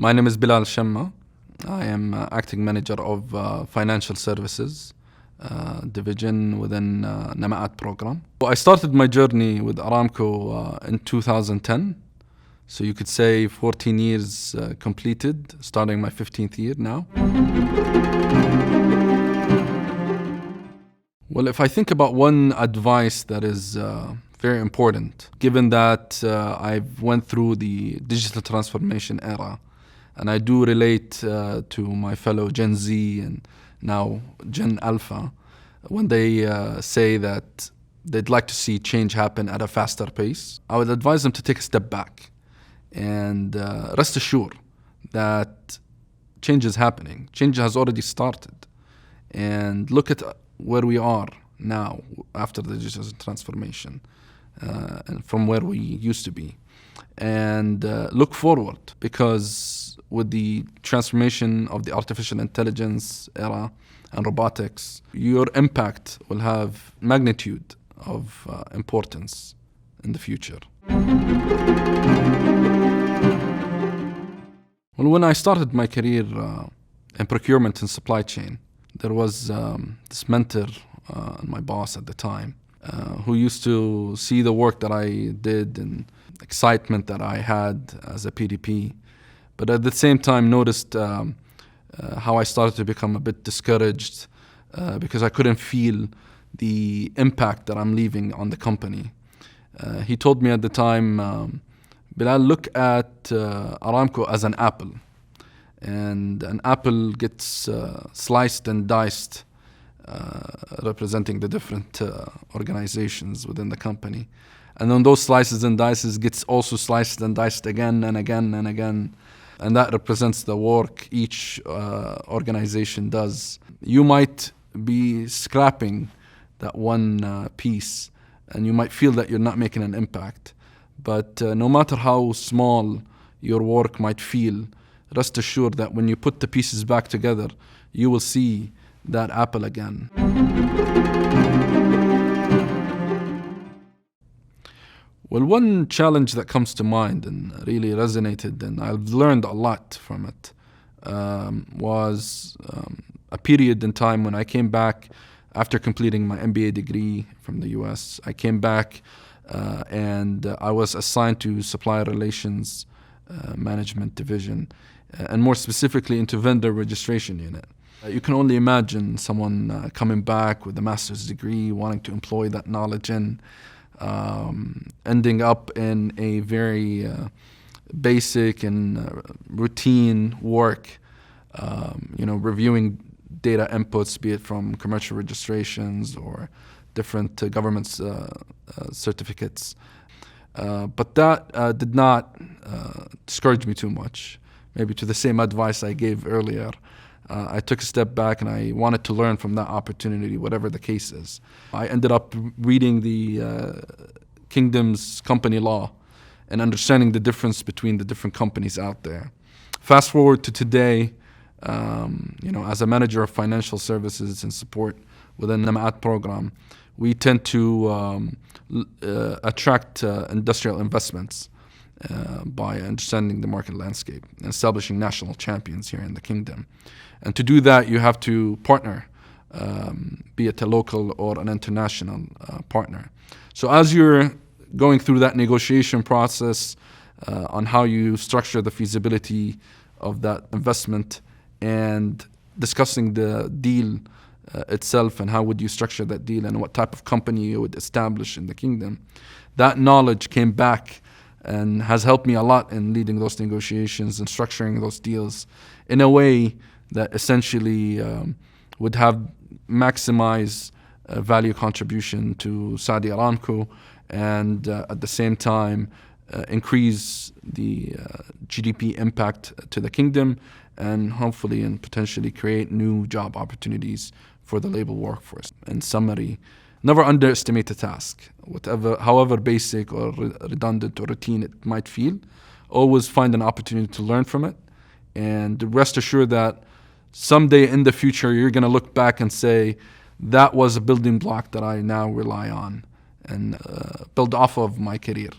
My name is Bilal Shamma. I am acting manager of financial services division within Namaat program. I started my journey with Aramco in 2010. So you could say 14 years completed, starting my 15th year now. Well, if I think about one advice that is very important, given that I've went through the digital transformation era, and I do relate to my fellow Gen Z and now Gen Alpha, when they say that they'd like to see change happen at a faster pace, I would advise them to take a step back and rest assured that change is happening. Change has already started. And look at where we are now after the digital transformation and from where we used to be. And look forward, because with the transformation of the artificial intelligence era and robotics, your impact will have magnitude of importance in the future. Well, when I started my career in procurement and supply chain, there was this mentor, my boss at the time, who used to see the work that I did and excitement that I had as a PDP, but at the same time noticed how I started to become a bit discouraged because I couldn't feel the impact that I'm leaving on the company. He told me at the time, Bilal, look at Aramco as an apple. And an apple gets sliced and diced, representing the different organizations within the company. And then those slices and dices gets also sliced and diced again and again and again. And that represents the work each organization does. You might be scrapping that one piece, and you might feel that you're not making an impact. But no matter how small your work might feel, rest assured that when you put the pieces back together, you will see that apple again. Well, one challenge that comes to mind and really resonated, and I've learned a lot from it, was a period in time when I came back after completing my MBA degree from the US. I came back and I was assigned to Supplier Relations Management Division, and more specifically into Vendor Registration Unit. You can only imagine someone coming back with a master's degree, wanting to employ that knowledge in, ending up in a very basic and routine work, reviewing data inputs, be it from commercial registrations or different government certificates. But that did not discourage me too much. Maybe to the same advice I gave earlier, I took a step back and I wanted to learn from that opportunity, whatever the case is. I ended up reading the Kingdom's company law and understanding the difference between the different companies out there. Fast forward to today, as a manager of financial services and support within the Namaat program, we tend to attract industrial investments by understanding the market landscape and establishing national champions here in the Kingdom. And to do that, you have to partner, be it a local or an international partner. So as you're going through that negotiation process on how you structure the feasibility of that investment and discussing the deal itself and how would you structure that deal and what type of company you would establish in the Kingdom, that knowledge came back and has helped me a lot in leading those negotiations and structuring those deals in a way that essentially would have maximize value contribution to Saudi Aramco and at the same time increase the GDP impact to the Kingdom and hopefully and potentially create new job opportunities for the labor workforce. In summary, never underestimate the task, however basic or redundant or routine it might feel. Always find an opportunity to learn from it, and rest assured that someday in the future you're going to look back and say, that was a building block that I now rely on and build off of my career.